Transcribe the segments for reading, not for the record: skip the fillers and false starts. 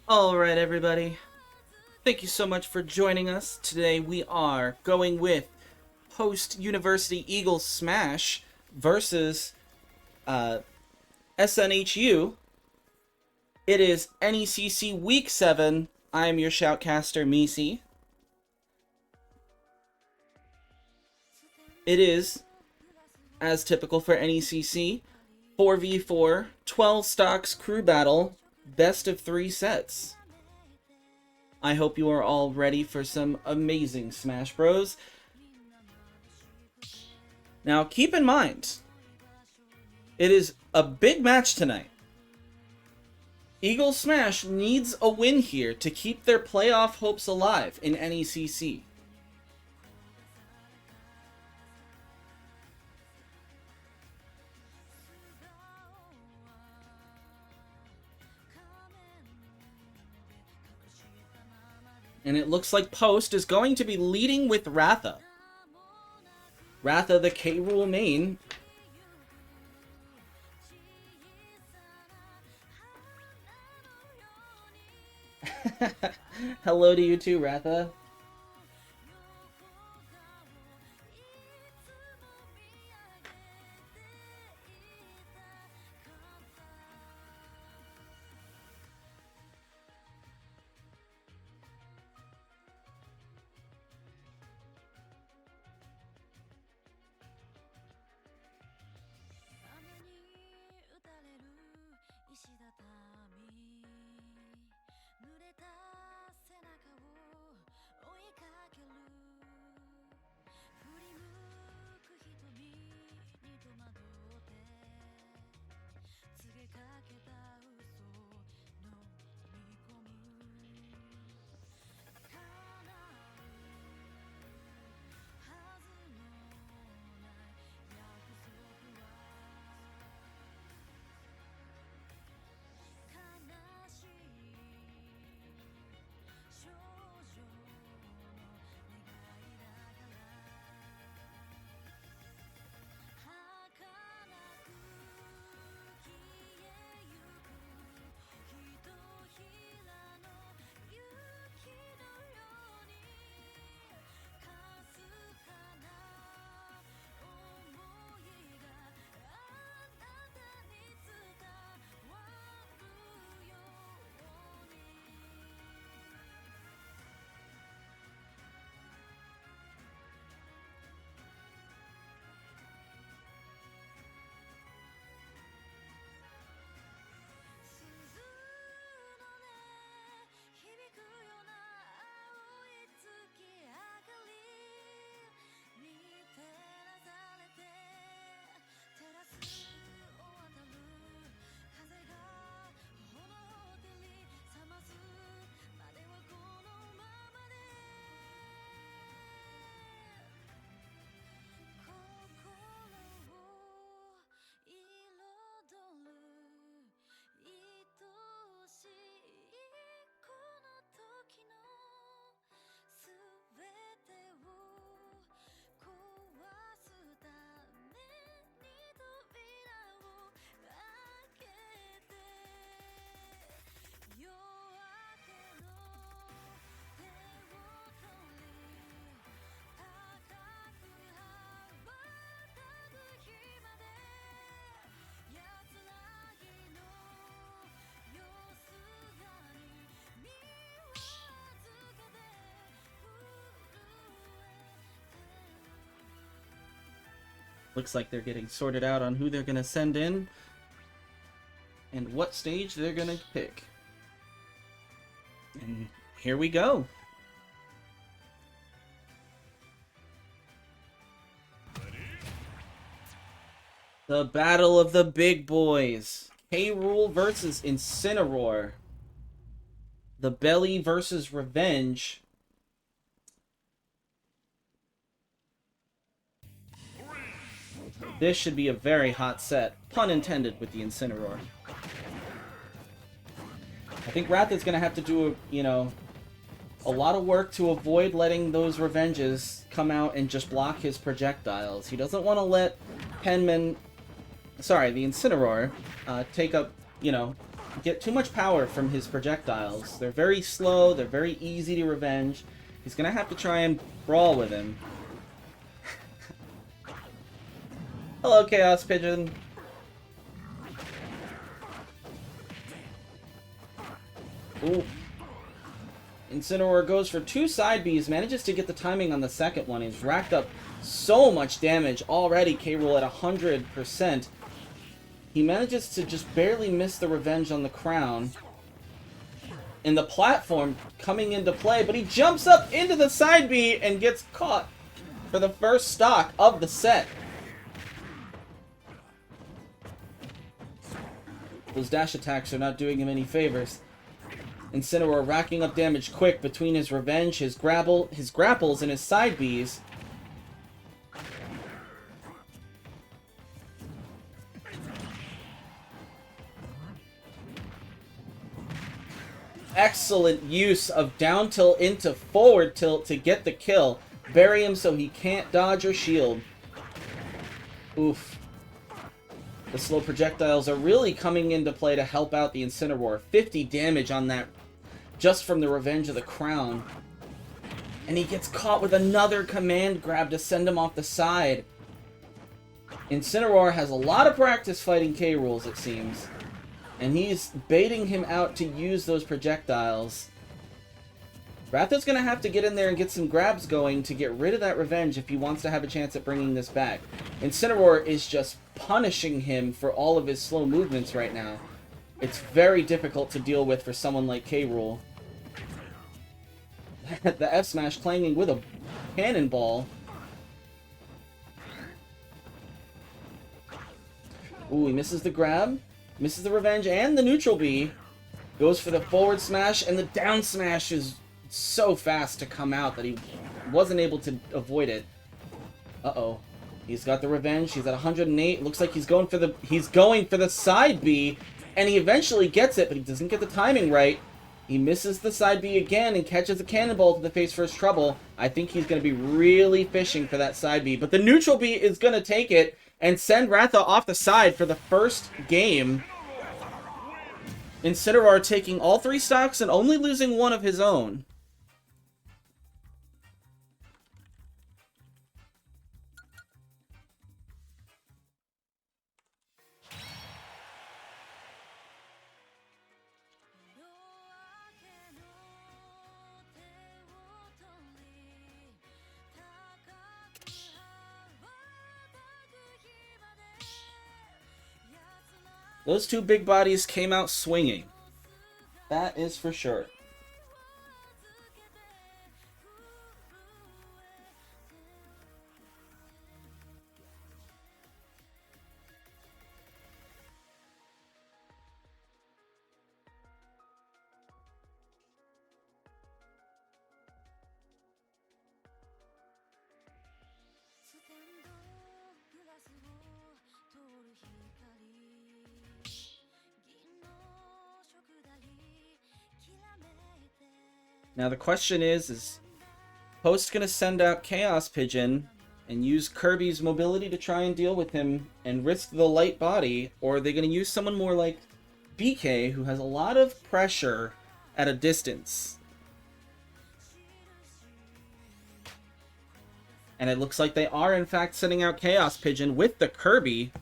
Alright, everybody. Thank you so much for joining us. Today we are going with post-University Eagles Smash versus SNHU. It is NECC Week 7. I am your shoutcaster, Misi. It is, as typical for NECC, 4v4, 12 stocks crew battle, best of 3 sets. I hope you are all ready for some amazing Smash Bros. Now, keep in mind, it is a big match tonight. Eagles Smash needs a win here to keep their playoff hopes alive in NECC. And it looks like Post is going to be leading with Ratha. Ratha, the K-Rool main. Hello to you too, Ratha. Looks like they're getting sorted out on who they're going to send in and what stage they're going to pick. And here we go. The battle of the big boys. K-Rool versus Incineroar. The Belly versus Revenge. This should be a very hot set. Pun intended with the Incineroar. I think Ratha's going to have to do, a lot of work to avoid letting those Revenges come out and just block his projectiles. He doesn't want to let the Incineroar take up, get too much power from his projectiles. They're very slow, they're very easy to revenge. He's gonna have to try and brawl with him. Hello, Chaospigeon. Ooh. Incineroar goes for 2 side Bs, manages to get the timing on the second one. He's racked up so much damage already. K-Rool at 100%. He manages to just barely miss the revenge on the crown. And the platform coming into play, but he jumps up into the side B and gets caught for the first stock of the set. Those dash attacks are not doing him any favors. Incineroar racking up damage quick between his revenge, his grapples, and his side Bs. Excellent use of down tilt into forward tilt to get the kill. Bury him so he can't dodge or shield. Oof. The slow projectiles are really coming into play to help out the Incineroar. 50 damage on that just from the revenge of the crown. And he gets caught with another command grab to send him off the side. Incineroar has a lot of practice fighting K-Rools, it seems. And he's baiting him out to use those projectiles. Ratha's going to have to get in there and get some grabs going to get rid of that revenge if he wants to have a chance at bringing this back. Incineroar is just punishing him for all of his slow movements right now. It's very difficult to deal with for someone like K-Rool. The F-Smash clanging with a cannonball. Ooh, he misses the grab. Misses the revenge and the neutral B. Goes for the forward smash, and the down smash is so fast to come out that he wasn't able to avoid it. Uh-oh. He's got the revenge. He's at 108. Looks like he's going for the side B, and he eventually gets it, but he doesn't get the timing right. He misses the side B again and catches a cannonball to the face first trouble. I think he's going to be really fishing for that side B, but the neutral B is going to take it and send Ratha off the side for the first game. Incineroar taking all 3 stocks and only losing 1 of his own. Those 2 big bodies came out swinging. That is for sure. Now the question is Post gonna send out Chaospigeon and use Kirby's mobility to try and deal with him and risk the light body, or are they gonna use someone more like BK, who has a lot of pressure at a distance? And it looks like they are in fact sending out Chaospigeon with the Kirby.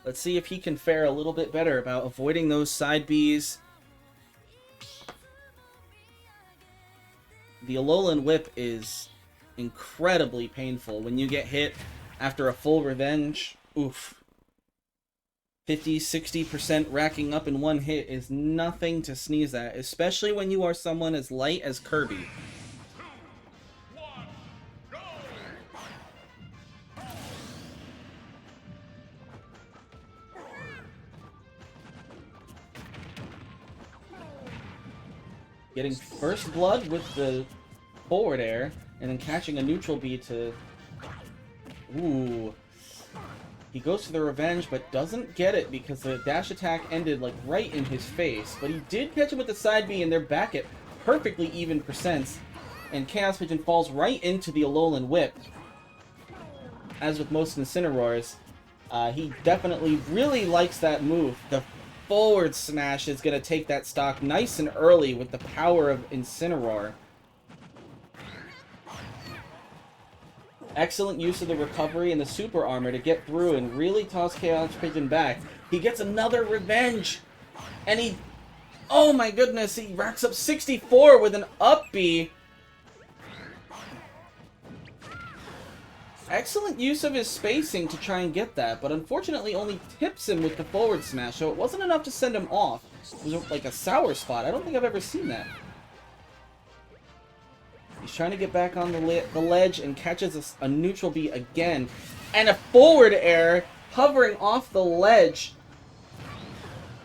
Let's see if he can fare a little bit better about avoiding those side Bs. The Alolan Whip is incredibly painful when you get hit after a full revenge. Oof. 50-60% racking up in one hit is nothing to sneeze at, especially when you are someone as light as Kirby. Getting first blood with the forward air, and then catching a neutral B to Ooh. He goes for the revenge, but doesn't get it because the dash attack ended, like, right in his face. But he did catch him with the side B, and they're back at perfectly even percents. And Chaospigeon falls right into the Alolan Whip. As with most Incineroars, he definitely really likes that move. The forward smash is going to take that stock nice and early with the power of Incineroar. Excellent use of the recovery and the super armor to get through and really toss Chaospigeon back. He gets another revenge! And he... Oh my goodness, he racks up 64 with an up B. Excellent use of his spacing to try and get that, but unfortunately only tips him with the forward smash, so it wasn't enough to send him off. It was like a sour spot. I don't think I've ever seen that. He's trying to get back on the ledge and catches a neutral B again. And a forward air hovering off the ledge.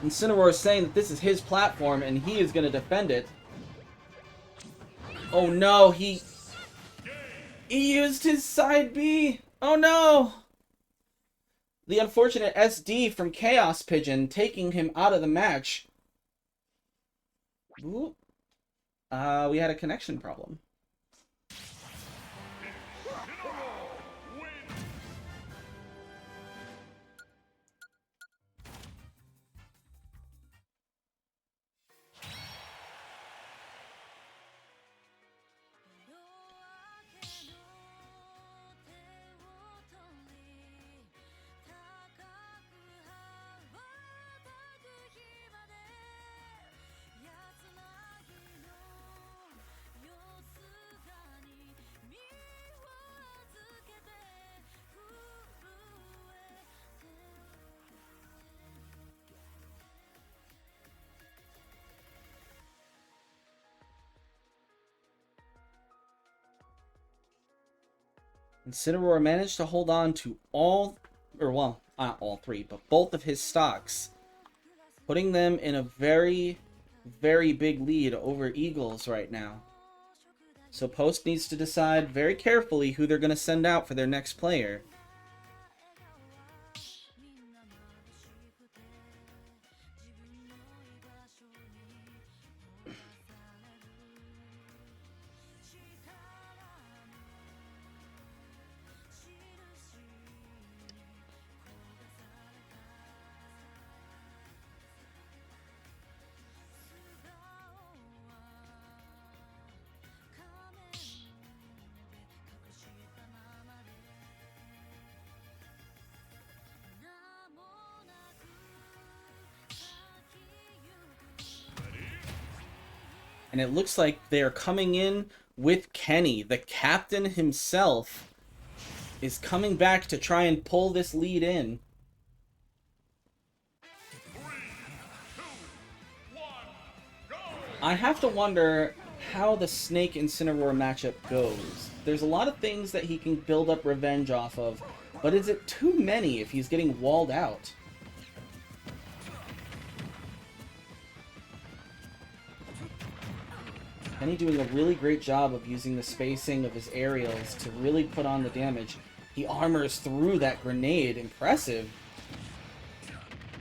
Incineroar is saying that this is his platform and he is going to defend it. Oh no, he used his side B. Oh no! The unfortunate SD from Chaospigeon taking him out of the match. Ooh. We had a connection problem. Incineroar managed to hold on to all, or well, not all three, but both of his stocks, putting them in a very, very big lead over Eagles right now. So Post needs to decide very carefully who they're going to send out for their next player. And it looks like they're coming in with Kenny. The captain himself is coming back to try and pull this lead in. 3, 2, 1, go! I have to wonder how the Snake Incineroar matchup goes. There's a lot of things that he can build up revenge off of, but is it too many if he's getting walled out? Kenny doing a really great job of using the spacing of his aerials to really put on the damage. He armors through that grenade. Impressive.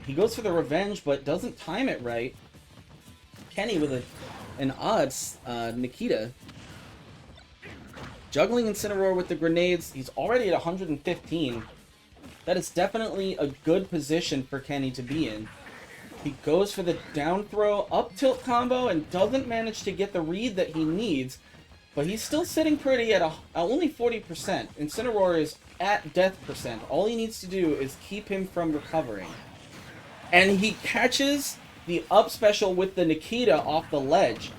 He goes for the revenge, but doesn't time it right. Kenny with an odds Nikita. Juggling Incineroar with the grenades. He's already at 115. That is definitely a good position for Kenny to be in. He goes for the down throw up tilt combo and doesn't manage to get the read that he needs, but he's still sitting pretty at only 40%. Incineroar is at death percent. All he needs to do is keep him from recovering. And he catches the up special with the Nikita off the ledge.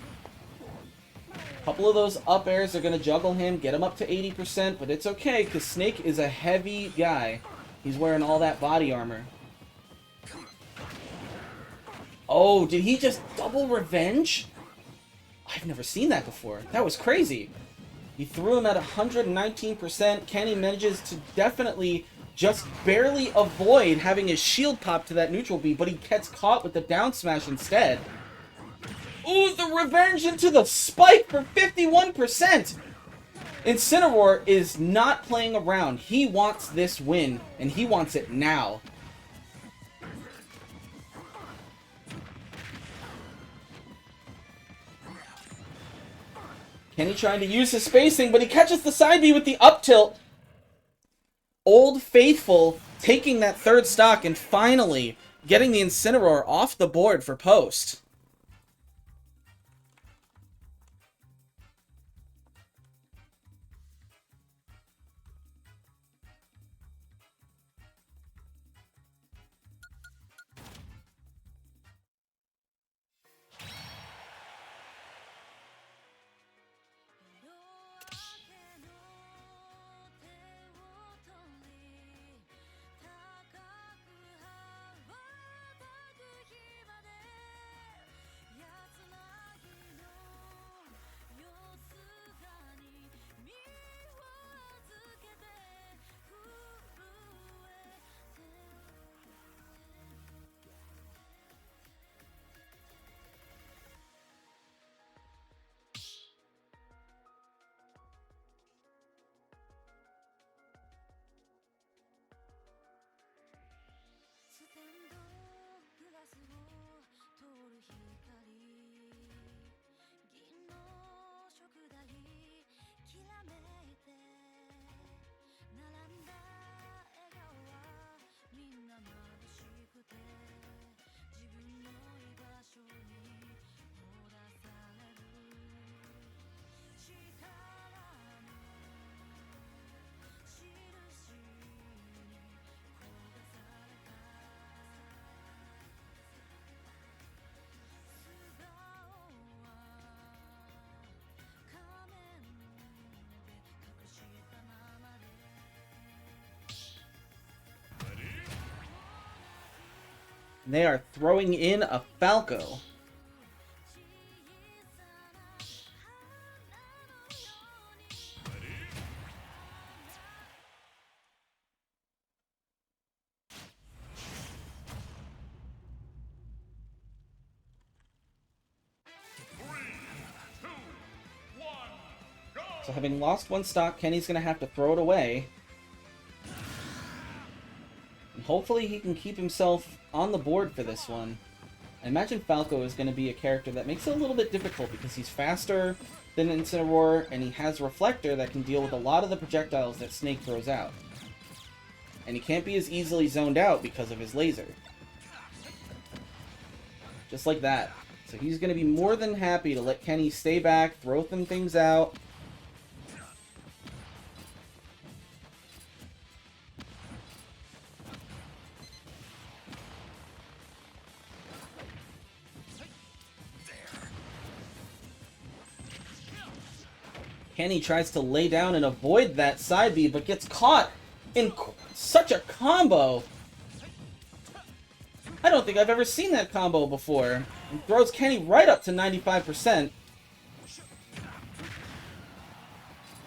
A couple of those up airs are going to juggle him, get him up to 80%, but it's okay because Snake is a heavy guy. He's wearing all that body armor. Oh, did he just double revenge? I've never seen that before. That was crazy. He threw him at 119%. Kenny manages to definitely just barely avoid having his shield pop to that neutral B, but he gets caught with the down smash instead. Ooh, the revenge into the spike for 51%! Incineroar is not playing around. He wants this win, and he wants it now. Kenny trying to use his spacing, but he catches the side B with the up tilt. Old Faithful taking that third stock and finally getting the Incineroar off the board for post. They are throwing in a Falco. So having lost one stock, Kenny's going to have to throw it away. And hopefully he can keep himself on the board for this one. I imagine Falco is going to be a character that makes it a little bit difficult because he's faster than Incineroar and he has Reflector that can deal with a lot of the projectiles that Snake throws out. And he can't be as easily zoned out because of his laser. Just like that. So he's going to be more than happy to let Kenny stay back, throw some things out. Kenny tries to lay down and avoid that side B, but gets caught in such a combo. I don't think I've ever seen that combo before. It throws Kenny right up to 95%.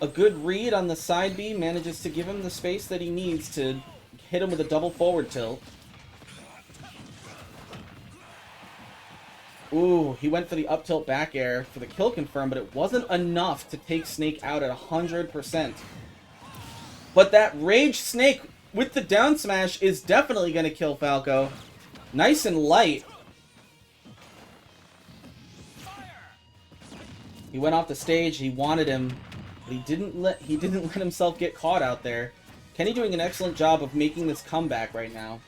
A good read on the side B manages to give him the space that he needs to hit him with a double forward tilt. Ooh, he went for the up tilt back air for the kill confirm, but it wasn't enough to take Snake out at 100%. But that Rage Snake with the down smash is definitely going to kill Falco. Nice and light. He went off the stage, he wanted him, but he didn't let himself get caught out there. Kenny doing an excellent job of making this comeback right now.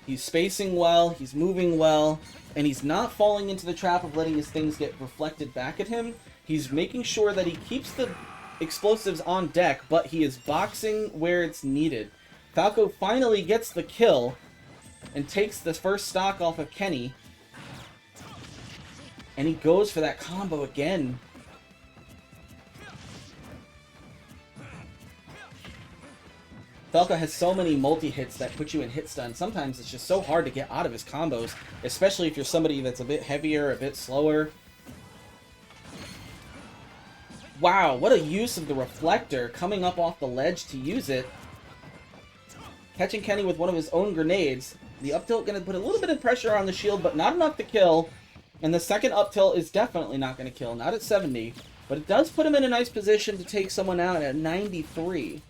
He's spacing well, he's moving well, and he's not falling into the trap of letting his things get reflected back at him. He's making sure that he keeps the explosives on deck, but he is boxing where it's needed. Falco finally gets the kill and takes the first stock off of Kenny. And he goes for that combo again. Falco has so many multi-hits that put you in hit stun. Sometimes it's just so hard to get out of his combos, especially if you're somebody that's a bit heavier, a bit slower. Wow, what a use of the Reflector, coming up off the ledge to use it. Catching Kenny with one of his own grenades. The up tilt going to put a little bit of pressure on the shield, but not enough to kill. And the second up tilt is definitely not going to kill, not at 70. But it does put him in a nice position to take someone out at 93.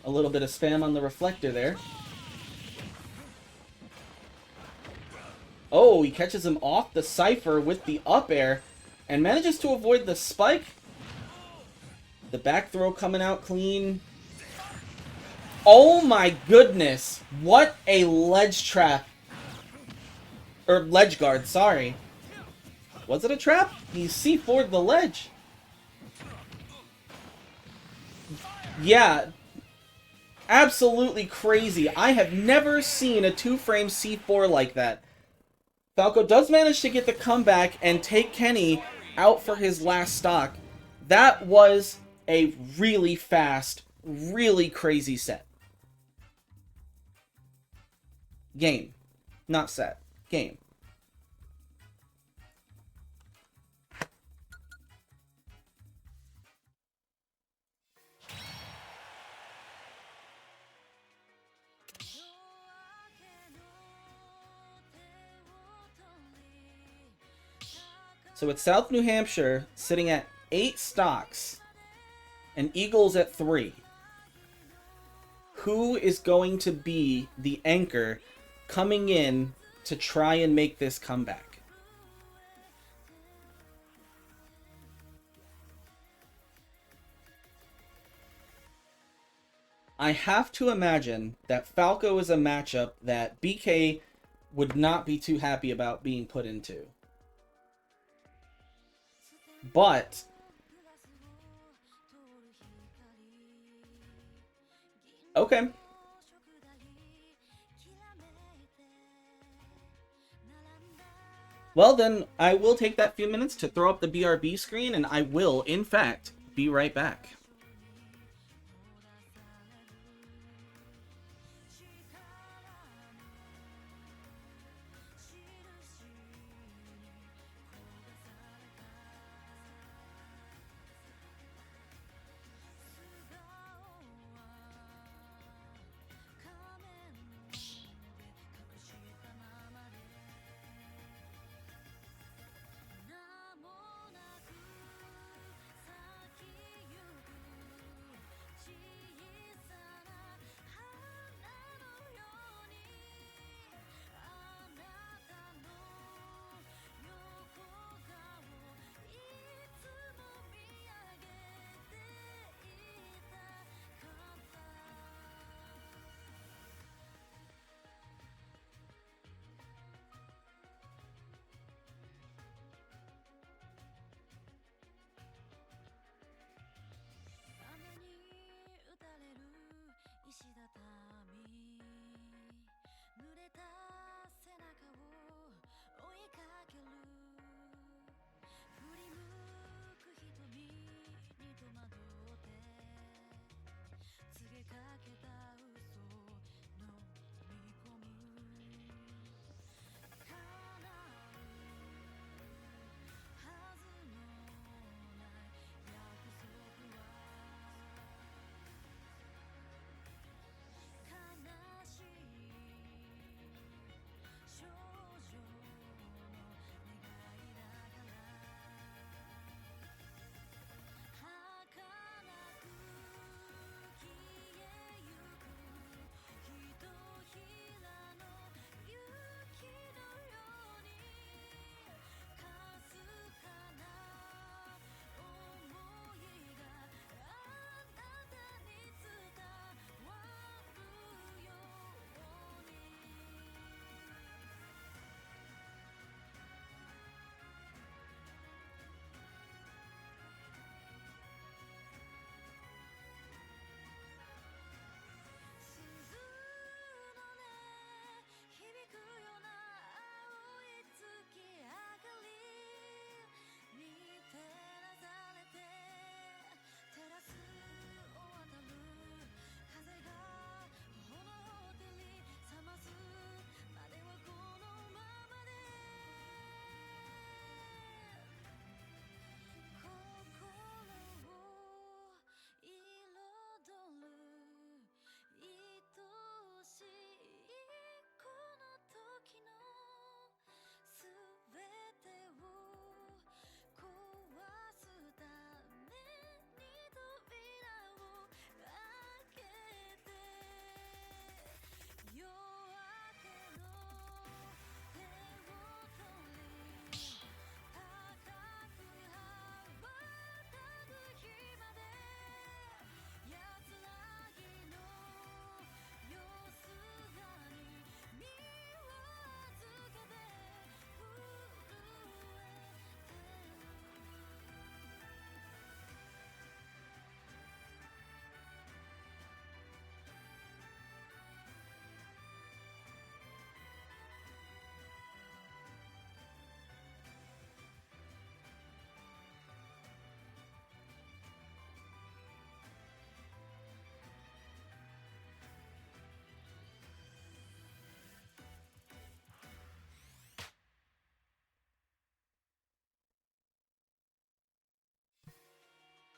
A little bit of spam on the reflector there. Oh, he catches him off the Cypher with the up air and manages to avoid the spike. The back throw coming out clean. Oh my goodness. What a ledge trap. Or ledge guard, sorry. Was it a trap? He C4'd the ledge. Yeah. Absolutely crazy. I have never seen a 2-frame C4 like that. Falco does manage to get the comeback and take Kenny out for his last stock. That was a really fast, really crazy set. Game. Not set. Game. So it's South New Hampshire sitting at 8 stocks and Eagles at 3. Who is going to be the anchor coming in to try and make this comeback? I have to imagine that Falco is a matchup that BK would not be too happy about being put into. But okay. Well then, I will take that few minutes to throw up the BRB screen, and I will, in fact, be right back.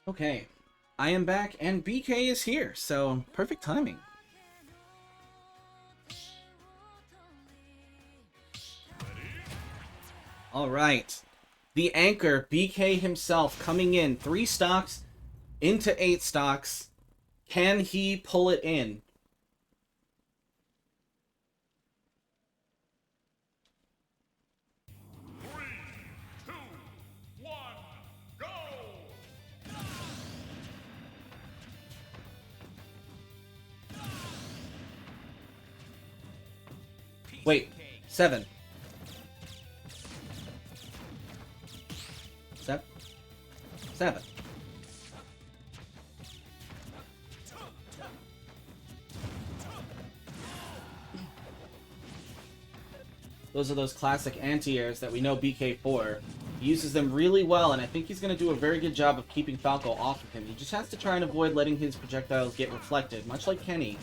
Okay, I am back, and BK is here, so perfect timing. Alright, the anchor, BK himself, coming in 3 stocks into 8 stocks. Can he pull it in? Wait, 7. 7. Those are those classic anti-airs that we know BK4. He uses them really well, and I think he's going to do a very good job of keeping Falco off of him. He just has to try and avoid letting his projectiles get reflected, much like Kenny.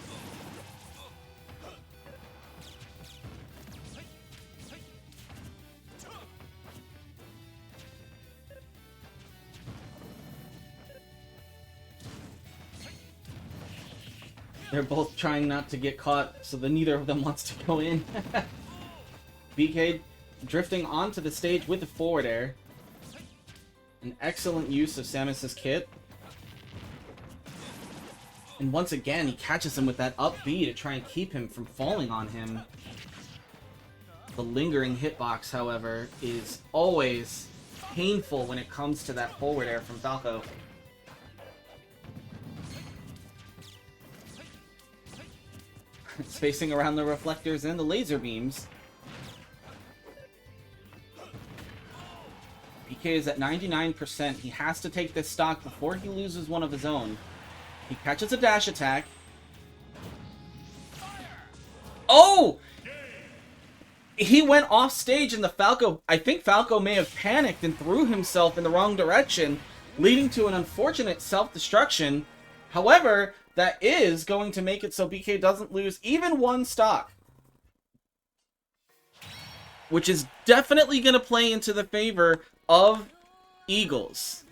They're both trying not to get caught, so that neither of them wants to go in. BK drifting onto the stage with the forward air. An excellent use of Samus's kit. And once again, he catches him with that up B to try and keep him from falling on him. The lingering hitbox, however, is always painful when it comes to that forward air from Falco. Spacing around the reflectors and the laser beams. BK is at 99%. He has to take this stock before he loses one of his own. He catches a dash attack. Oh! He went off stage and the Falco... I think Falco may have panicked and threw himself in the wrong direction, leading to an unfortunate self-destruction. However, that is going to make it so BK doesn't lose even one stock. Which is definitely going to play into the favor of Eagles.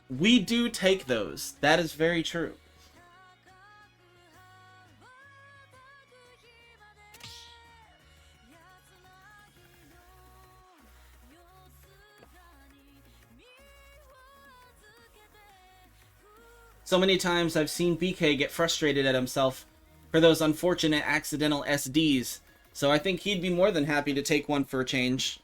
We do take those. That is very true. So many times I've seen BK get frustrated at himself for those unfortunate accidental SDs, so I think he'd be more than happy to take one for a change.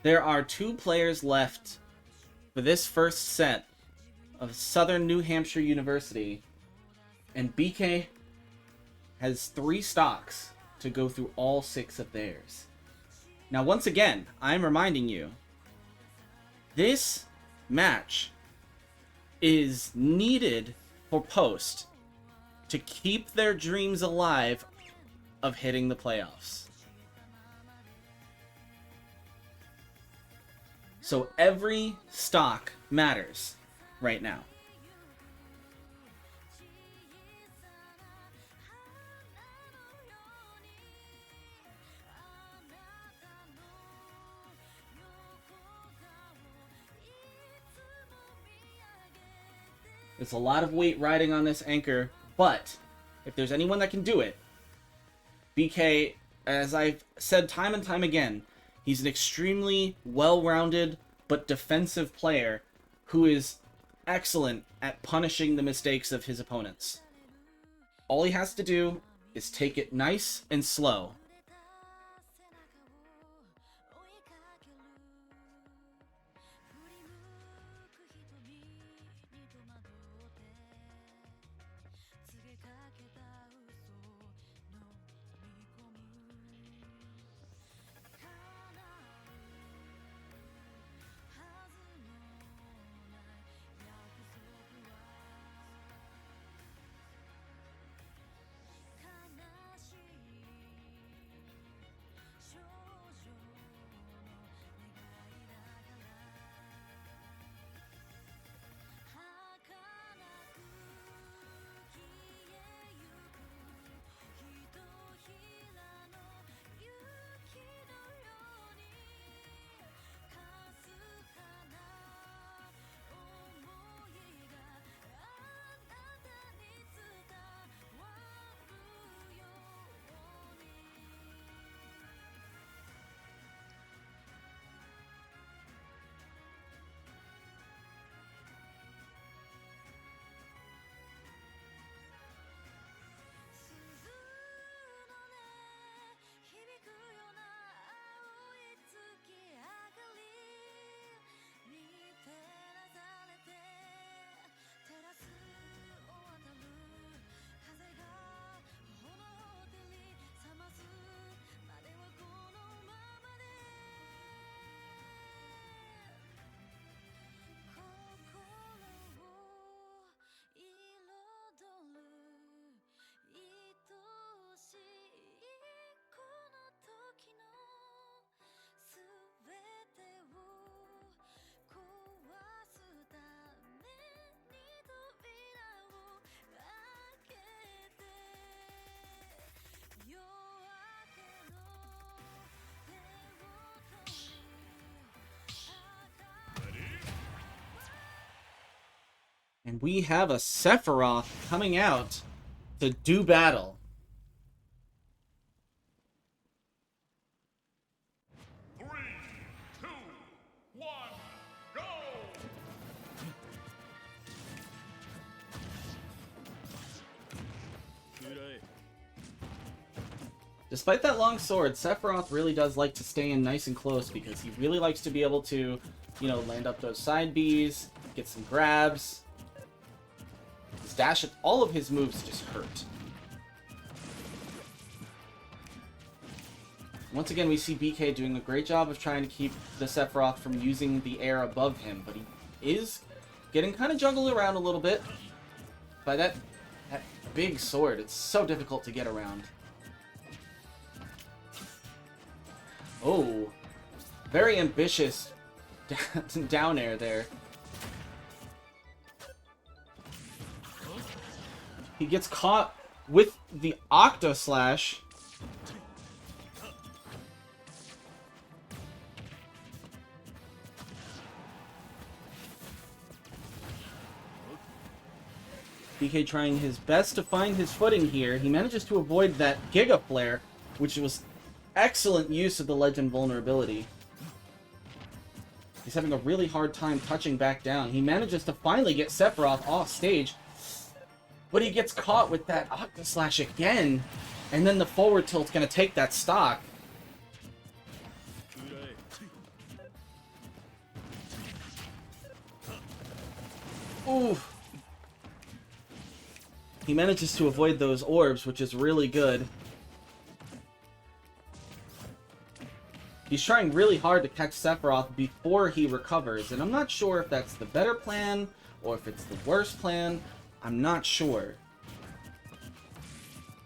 There are 2 players left for this first set of Southern New Hampshire University, and BK has 3 stocks to go through all 6 of theirs. Now, once again, I'm reminding you, this match is needed for Post to keep their dreams alive of hitting the playoffs. So every stock matters right now. There's a lot of weight riding on this anchor, but if there's anyone that can do it, BK, as I've said time and time again, he's an extremely well-rounded but defensive player who is excellent at punishing the mistakes of his opponents. All he has to do is take it nice and slow. And we have a Sephiroth coming out to do battle. Three, two, one, go! Despite that long sword, Sephiroth really does like to stay in nice and close because he really likes to be able to, you know, land up those side Bs, get some grabs. His dash, all of his moves just hurt. Once again, we see BK doing a great job of trying to keep the Sephiroth from using the air above him, but he is getting kind of juggled around a little bit by that big sword. It's so difficult to get around. Oh, very ambitious down air there. He gets caught with the Octo Slash. BK trying his best to find his footing here. He manages to avoid that Giga Flare, which was excellent use of the Legend vulnerability. He's having a really hard time touching back down. He manages to finally get Sephiroth off stage, but he gets caught with that Octo Slash again, and then the forward tilt's going to take that stock. Oof. He manages to avoid those orbs, which is really good. He's trying really hard to catch Sephiroth before he recovers, and I'm not sure if that's the better plan or if it's the worst plan. I'm not sure.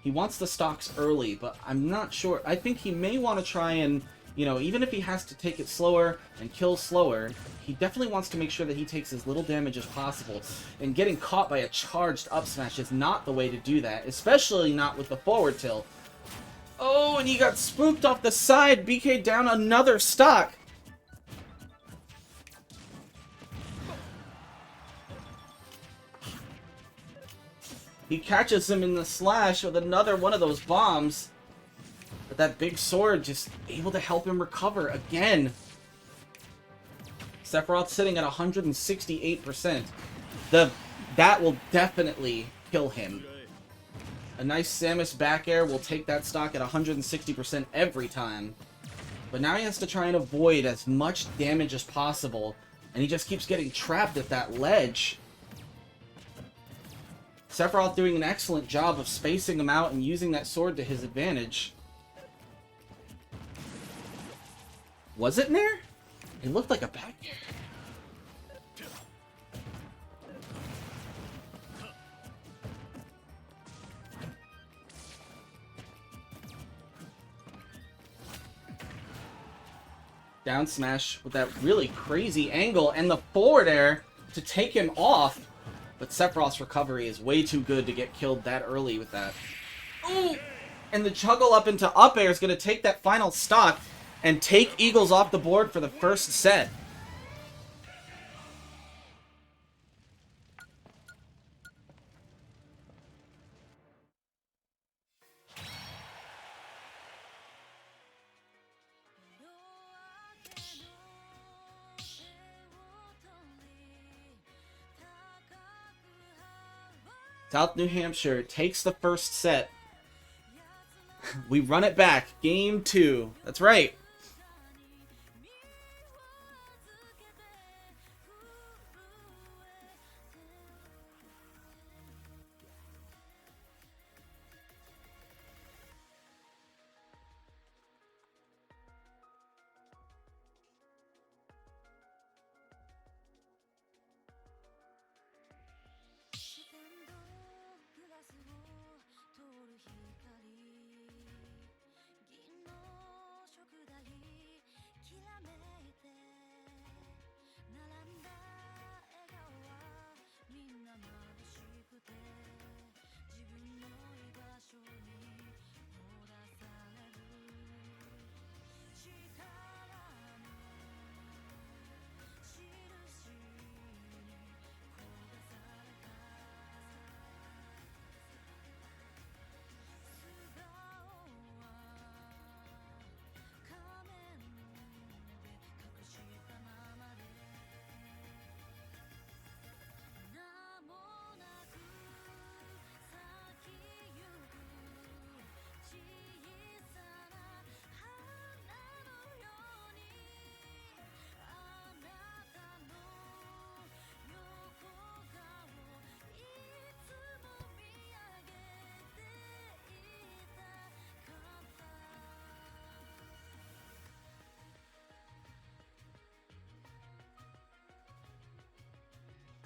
He wants the stocks early, but I'm not sure. I think he may want to try and, you know, even if he has to take it slower and kill slower, he definitely wants to make sure that he takes as little damage as possible. And getting caught by a charged up smash is not the way to do that, especially not with the forward tilt. Oh, and he got spooked off the side. BK down another stock. He catches him in the slash with another one of those bombs. But that big sword just able to help him recover again. Sephiroth sitting at 168%. That will definitely kill him. A nice Samus back air will take that stock at 160% every time. But now he has to try and avoid as much damage as possible. And he just keeps getting trapped at that ledge. Sephiroth doing an excellent job of spacing him out and using that sword to his advantage. Was it Nair? It looked like a back air. Down smash with that really crazy angle and the forward air to take him off. But Sephiroth's recovery is way too good to get killed that early with that. Ooh! And the juggle up into up air is going to take that final stock and take Eagles off the board for the first set. South New Hampshire takes the first set. We run it back. Game 2. That's right.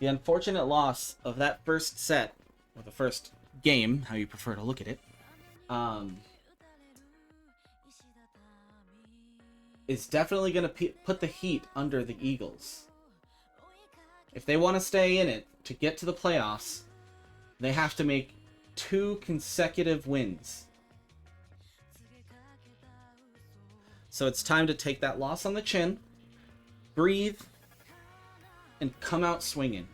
The unfortunate loss of that first set, or the first game, how you prefer to look at it, is definitely going to put the heat under the Eagles. If they want to stay in it to get to the playoffs, they have to make 2 consecutive wins. So it's time to take that loss on the chin, breathe, and come out swinging.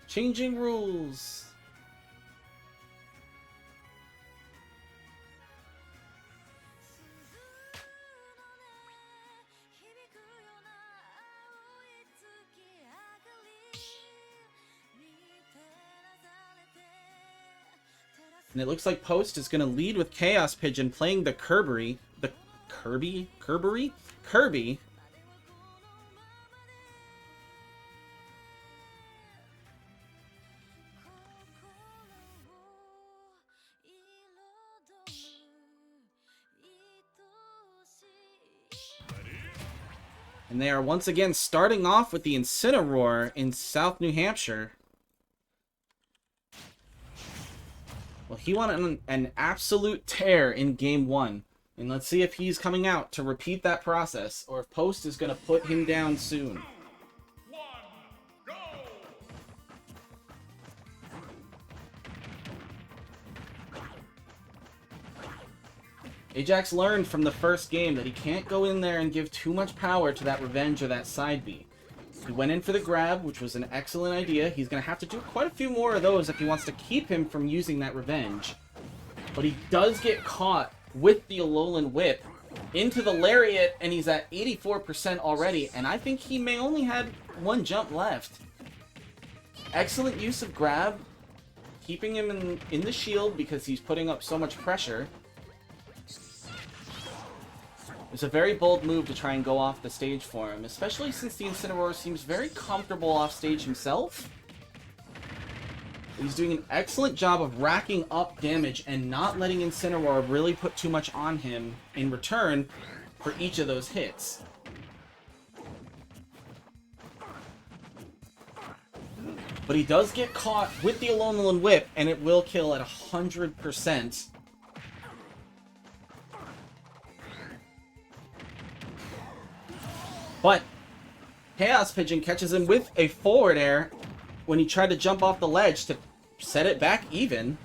Changing rules. And it looks like Post is going to lead with Chaospigeon playing the Kirby. Kirby. And they are once again starting off with the Incineroar in South New Hampshire. Well, he won an absolute tear in Game 1. And let's see if he's coming out to repeat that process, or if Post is going to put him down soon. 1, go! Ajax learned from the first game that he can't go in there and give too much power to that revenge or that side B. He went in for the grab, which was an excellent idea. He's going to have to do quite a few more of those if he wants to keep him from using that revenge. But he does get caught with the Alolan Whip into the Lariat, and he's at 84% already, and I think he may only had 1 jump left. Excellent use of grab, keeping him in the shield because he's putting up so much pressure. It's a very bold move to try and go off the stage for him, especially since the Incineroar seems very comfortable off stage himself. He's doing an excellent job of racking up damage and not letting Incineroar really put too much on him in return for each of those hits. But he does get caught with the Alolan Whip, and it will kill at 100%. But Chaospigeon catches him with a forward air when he tried to jump off the ledge to set it back even.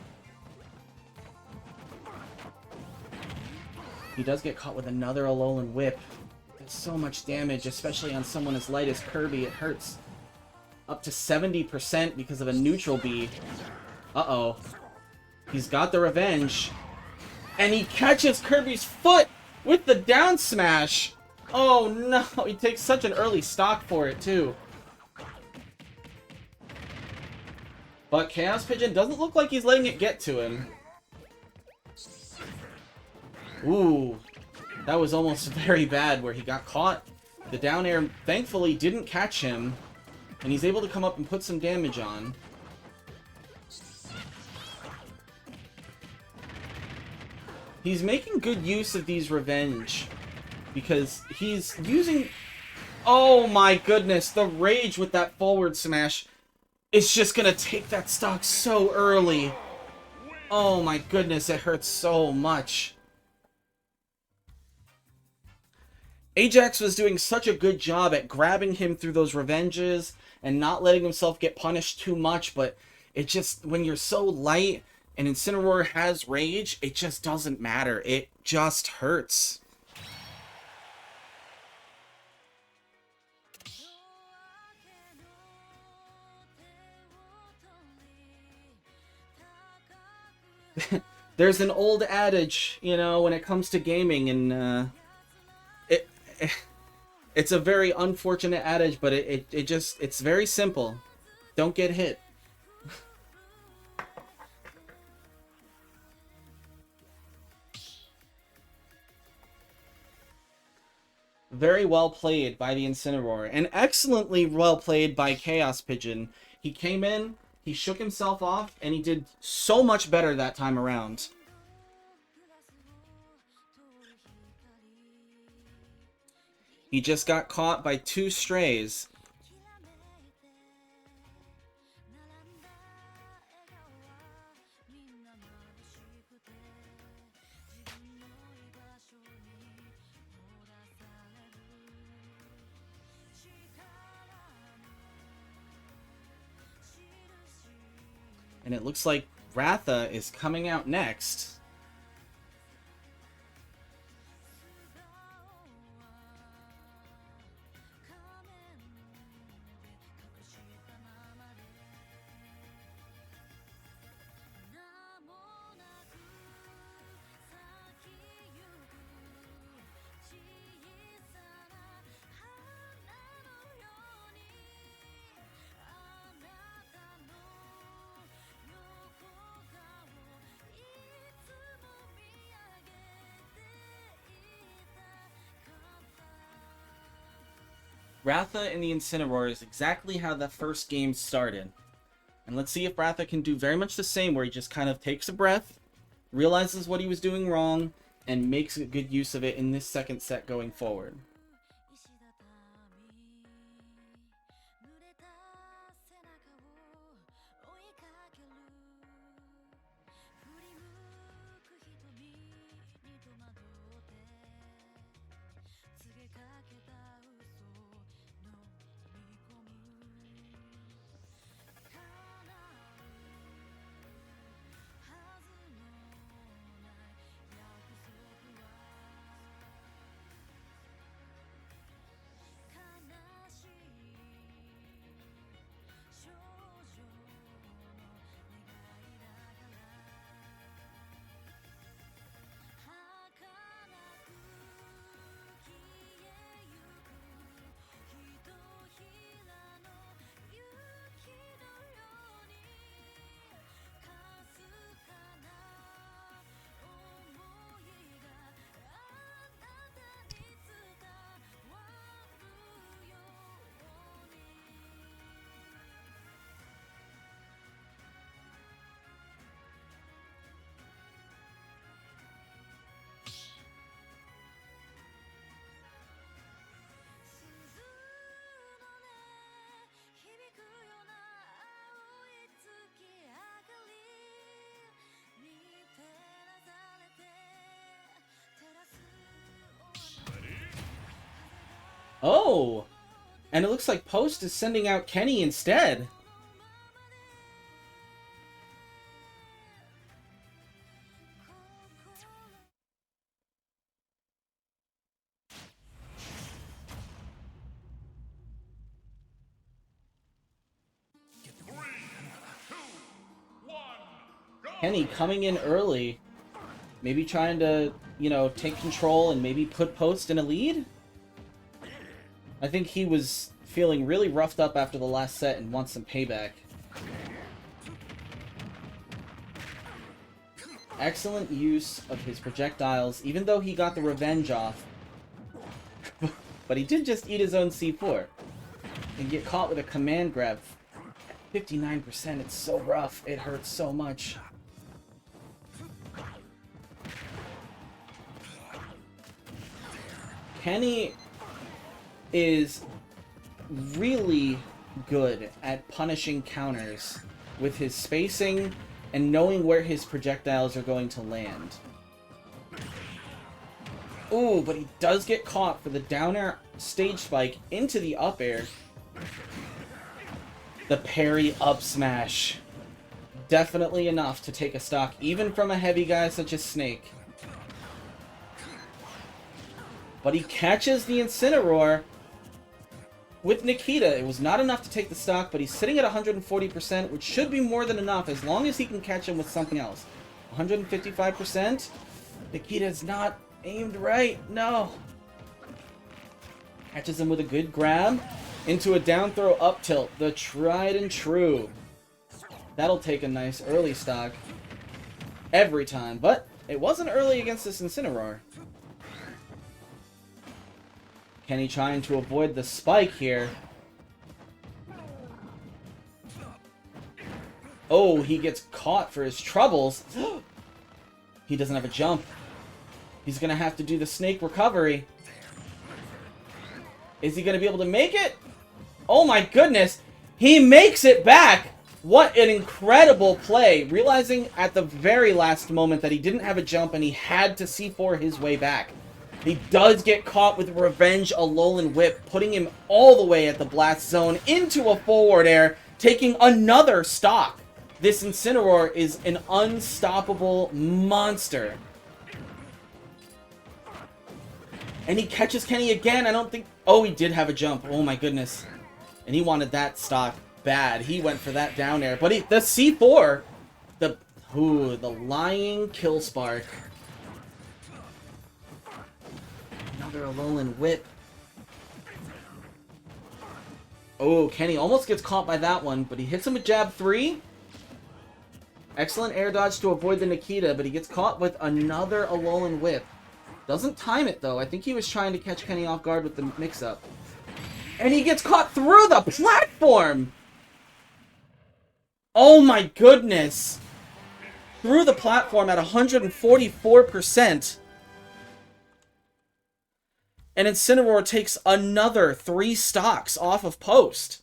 He does get caught with another Alolan Whip. That's so much damage, especially on someone as light as Kirby. It hurts. Up to 70% because of a neutral B. Uh-oh. He's got the revenge. And he catches Kirby's foot with the down smash. Oh no, he takes such an early stock for it too. But Chaospigeon doesn't look like he's letting it get to him. Ooh, that was almost very bad where he got caught. The down air thankfully didn't catch him, and he's able to come up and put some damage on. He's making good use of these revenge, because he's using... Oh my goodness, the rage with that forward smash is just gonna take that stock so early. Oh my goodness, it hurts so much. Ajax was doing such a good job at grabbing him through those revenges and not letting himself get punished too much, but it just, when you're so light and Incineroar has rage, it just doesn't matter. It just hurts. there's an old adage, you know, when it comes to gaming, and it's a very unfortunate adage, but it's very simple. Don't get hit. Very well played by the Incineroar, and excellently well played by Chaospigeon. He came in, he shook himself off, and he did so much better that time around. He just got caught by 2 strays. And it looks like Ratha is coming out next. Ratha and the Incineroar is exactly how the first game started. And let's see if Ratha can do very much the same, where he just kind of takes a breath, realizes what he was doing wrong, and makes a good use of it in this second set going forward. Oh! And it looks like Post is sending out Kenny instead. Kenny coming in early. Maybe trying to, you know, take control and maybe put Post in a lead? I think he was feeling really roughed up after the last set and wants some payback. Excellent use of his projectiles, even though he got the revenge off. But he did just eat his own C4. And get caught with a command grab. 59%, it's so rough. It hurts so much. Kenny is really good at punishing counters with his spacing and knowing where his projectiles are going to land. Ooh, but he does get caught for the down air stage spike into the up air. The parry up smash. Definitely enough to take a stock, even from a heavy guy such as Snake. But he catches the Incineroar with Nikita. It was not enough to take the stock, but he's sitting at 140%, which should be more than enough as long as he can catch him with something else. 155%. Nikita's not aimed right. No. Catches him with a good grab. Into a down throw up tilt. The tried and true. That'll take a nice early stock. Every time. But it wasn't early against this Incineroar. Kenny trying to avoid the spike here. Oh, he gets caught for his troubles. He doesn't have a jump. He's going to have to do the snake recovery. Is he going to be able to make it? Oh my goodness. He makes it back. What an incredible play. Realizing at the very last moment that he didn't have a jump and he had to C4 his way back. He does get caught with Revenge Alolan Whip, putting him all the way at the blast zone into a forward air, taking another stock. This Incineroar is an unstoppable monster. And he catches Kenny again. I don't think... Oh, he did have a jump. Oh my goodness. And he wanted that stock bad. He went for that down air. But the C4... The lying kill spark. Another Alolan Whip. Oh, Kenny almost gets caught by that one. But he hits him with jab 3. Excellent air dodge to avoid the Nikita, but he gets caught with another Alolan Whip. Doesn't time it, though. I think he was trying to catch Kenny off guard with the mix-up. And he gets caught through the platform! Oh my goodness! Through the platform at 144%. And Incineroar takes another 3 stocks off of post.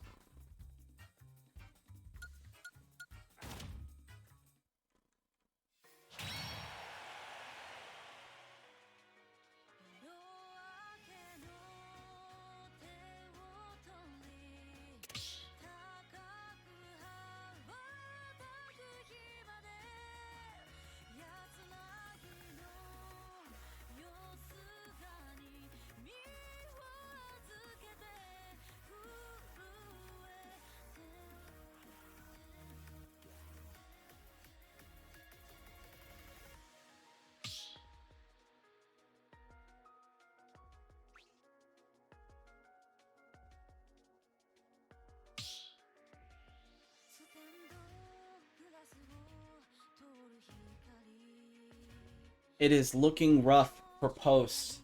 It is looking rough for post.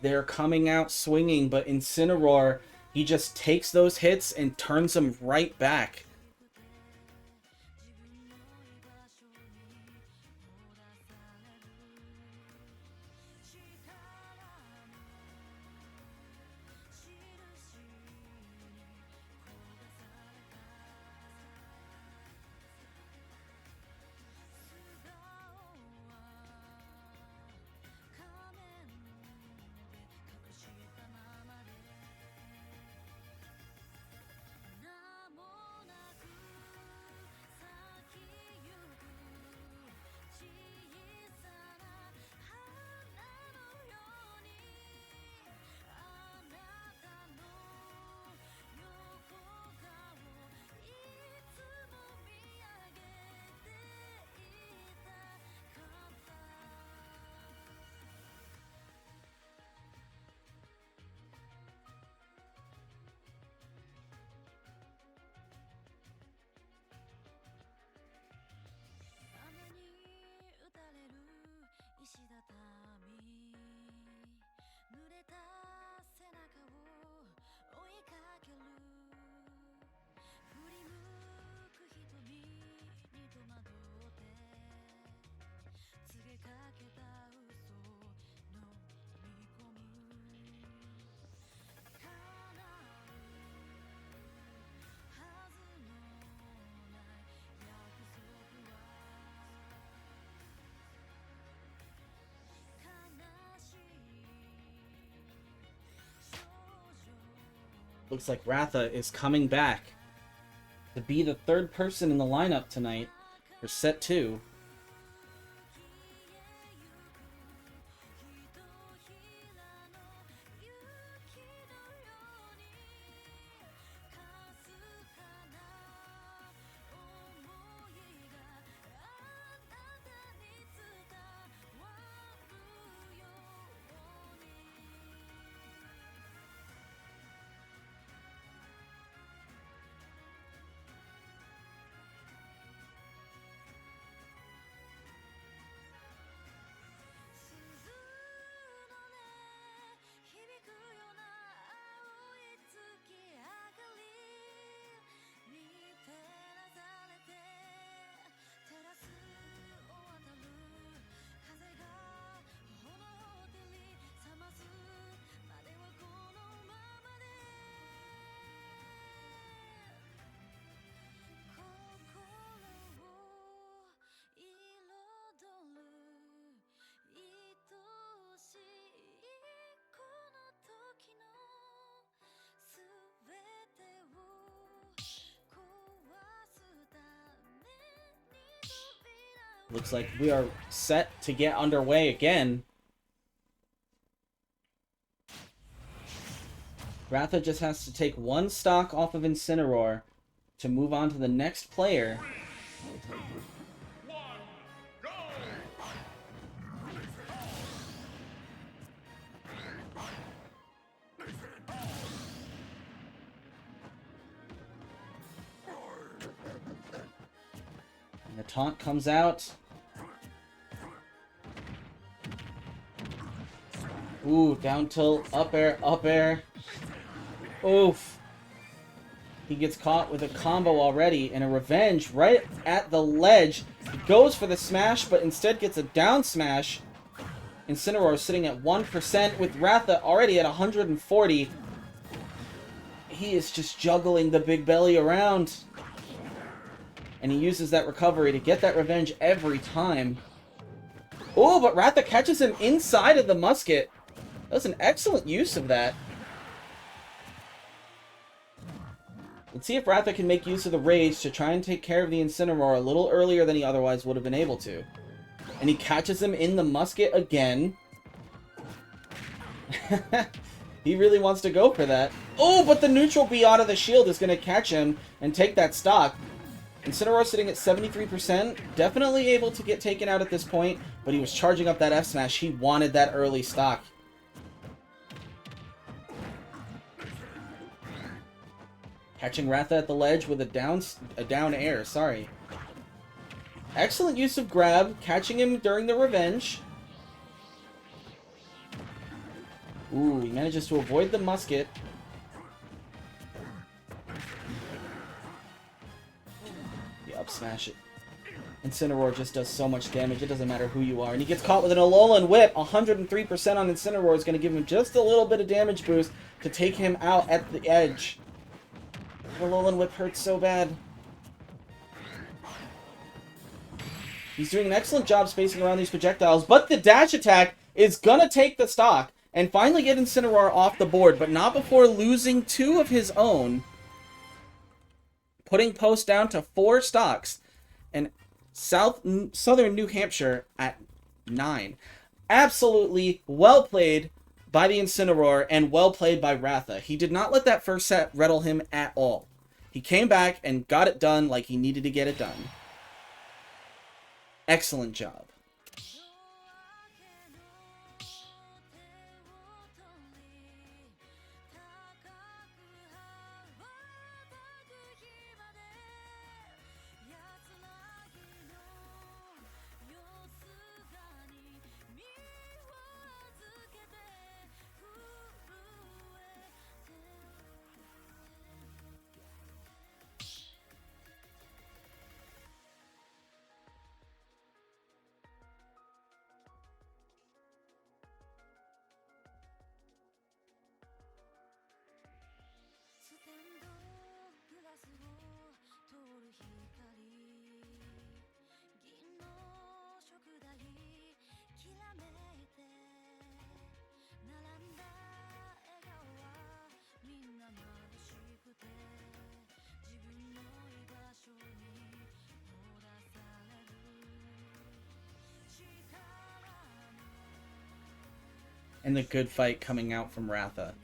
They're coming out swinging, but Incineroar, he just takes those hits and turns them right back. Looks like Ratha is coming back to be the third person in the lineup tonight for set 2. Looks like we are set to get underway again. Ratha just has to take one stock off of Incineroar to move on to the next player. And the taunt comes out. Ooh, down tilt, up air, up air. Oof. He gets caught with a combo already, and a revenge right at the ledge. He goes for the smash, but instead gets a down smash. Incineroar sitting at 1% with Ratha already at 140. He is just juggling the big belly around. And he uses that recovery to get that revenge every time. Oh, but Ratha catches him inside of the musket. That was an excellent use of that. Let's see if Ratha can make use of the rage to try and take care of the Incineroar a little earlier than he otherwise would have been able to. And he catches him in the musket again. He really wants to go for that. Oh, but the neutral B out of the shield is going to catch him and take that stock. Incineroar sitting at 73%. Definitely able to get taken out at this point, but he was charging up that F smash. He wanted that early stock. Catching Ratha at the ledge with a down air, sorry. Excellent use of grab, catching him during the revenge. Ooh, he manages to avoid the musket. You up smash it. Incineroar just does so much damage, it doesn't matter who you are. And he gets caught with an Alolan Whip. 103% on Incineroar is going to give him just a little bit of damage boost to take him out at the edge. The Alolan Whip hurts so bad. He's doing an excellent job spacing around these projectiles, but the dash attack is gonna take the stock and finally get Incineroar off the board, but not before losing 2 of his own, putting Post down to 4 stocks, and Southern New Hampshire at 9. Absolutely well played by the Incineroar and well played by Ratha. He did not let that first set rattle him at all. He came back and got it done like he needed to get it done. Excellent job. And the good fight coming out from Ratha.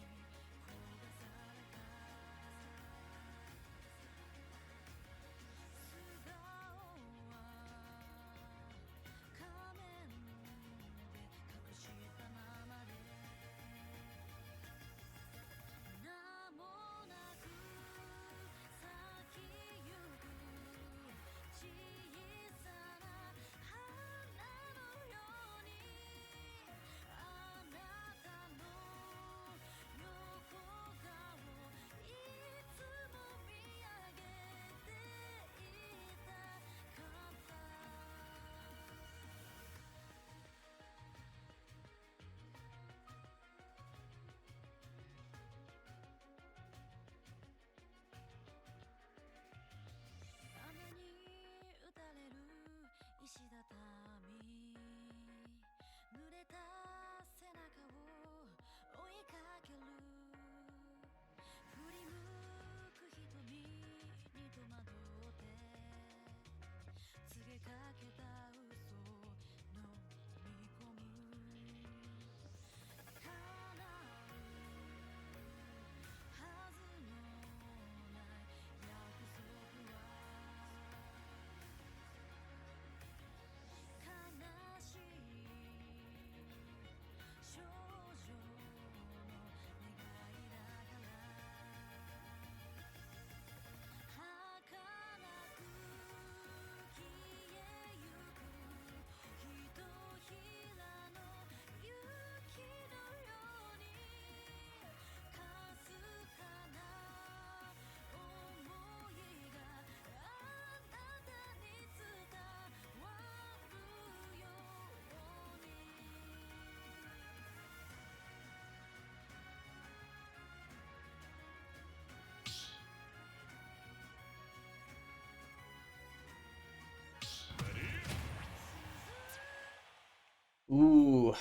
Ooh.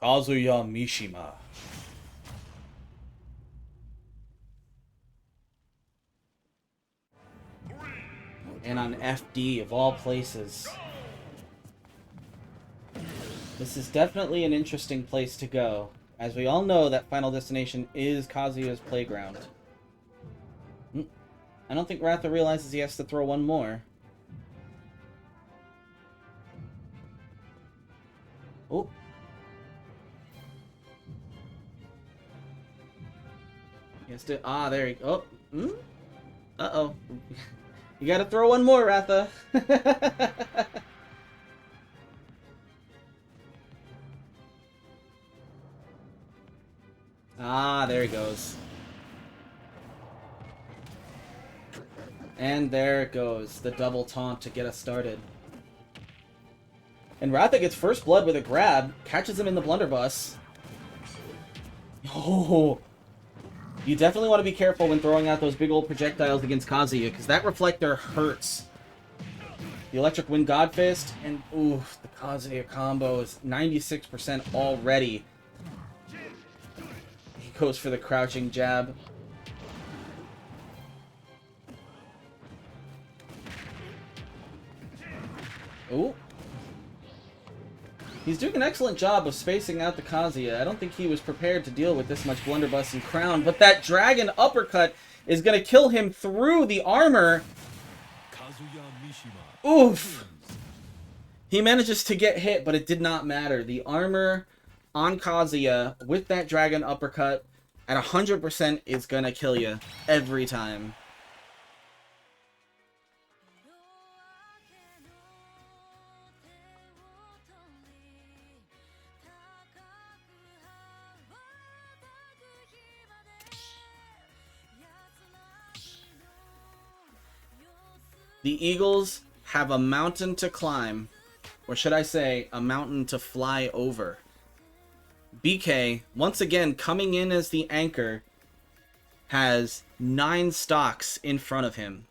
Kazuya Mishima. And on FD, of all places. This is definitely an interesting place to go. As we all know, that Final Destination is Kazuya's playground. I don't think Ratha realizes he has to throw one more. Oh. He has to... Ah, there he... Oh. Uh-oh. You gotta throw one more, Ratha. Ah, there he goes. And there it goes. The double taunt to get us started. And Ratha gets first blood with a grab. Catches him in the blunderbuss. Oh! You definitely want to be careful when throwing out those big old projectiles against Kazuya, because that reflector hurts. The Electric Wind God Fist, and oof, the Kazuya combo is 96% already. He goes for the crouching jab. Ooh. He's doing an excellent job of spacing out the Kazuya. I don't think he was prepared to deal with this much blunderbuss and crown, but that dragon uppercut is going to kill him through the armor. Oof! He manages to get hit, but it did not matter. The armor on Kazuya with that dragon uppercut at 100% is going to kill you every time. The Eagles have a mountain to climb, or should I say, a mountain to fly over. BK, once again, coming in as the anchor, has 9 stocks in front of him.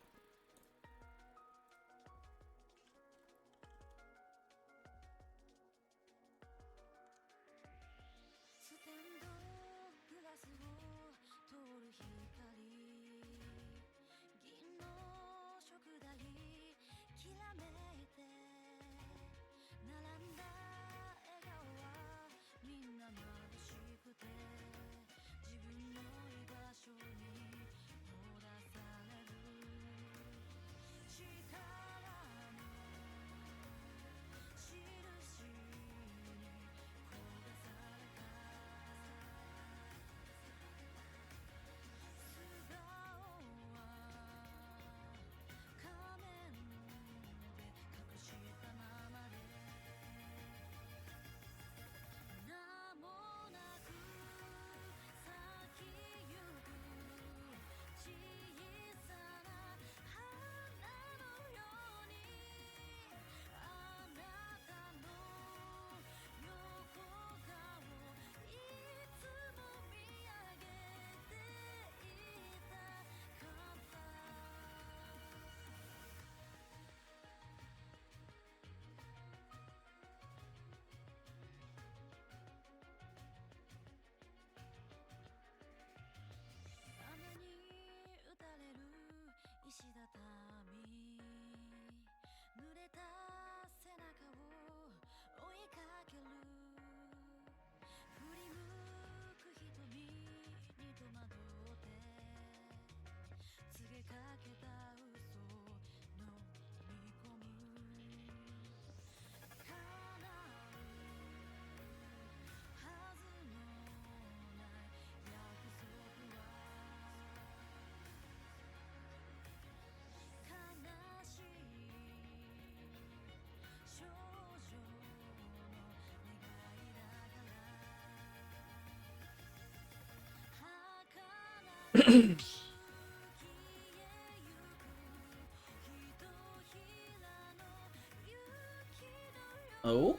Oh?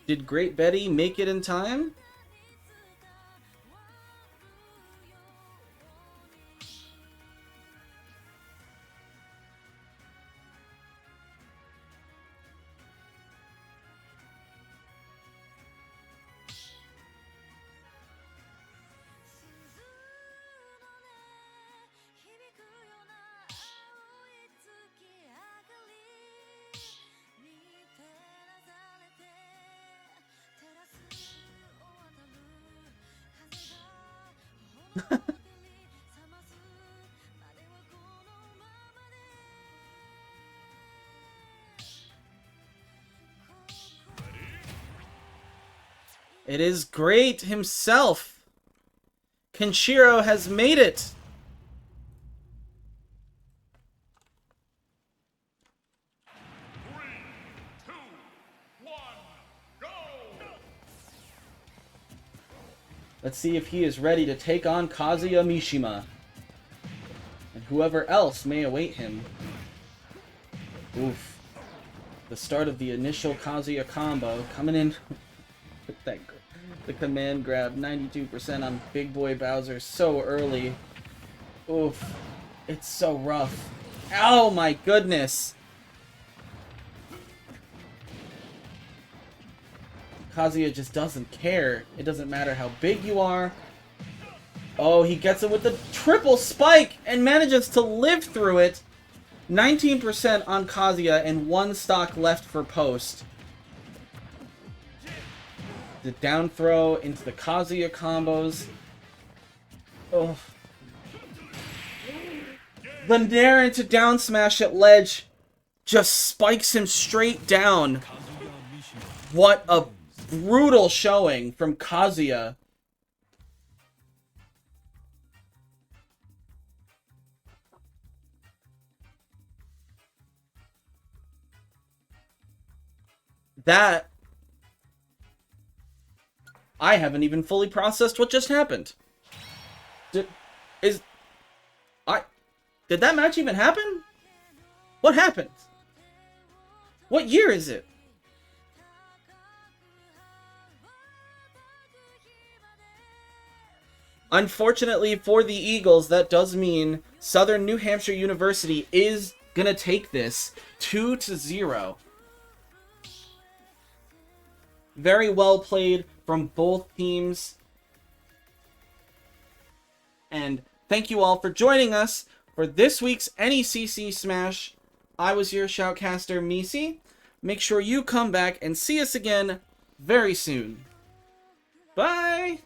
Did greatBetty make it in time? It is great himself. Kenshiro has made it. Let's see if he is ready to take on Kazuya Mishima. And whoever else may await him. Oof. The start of the initial Kazuya combo coming in with the command grab. 92% on Big Boy Bowser so early. Oof. It's so rough. Oh my goodness. Kazuya just doesn't care. It doesn't matter how big you are. Oh, he gets it with the triple spike and manages to live through it. 19% on Kazuya and 1 stock left for post. The down throw into the Kazuya combos. Oh. The Nair into down smash at ledge just spikes him straight down. What a brutal showing from Kazuya. That... I haven't even fully processed what just happened. Did that match even happen? What happened? What year is it? Unfortunately for the Eagles, that does mean Southern New Hampshire University is gonna take this 2-0. Very well played from both teams. And thank you all for joining us for this week's NECC Smash. I was your shoutcaster, Misi. Make sure you come back and see us again very soon. Bye!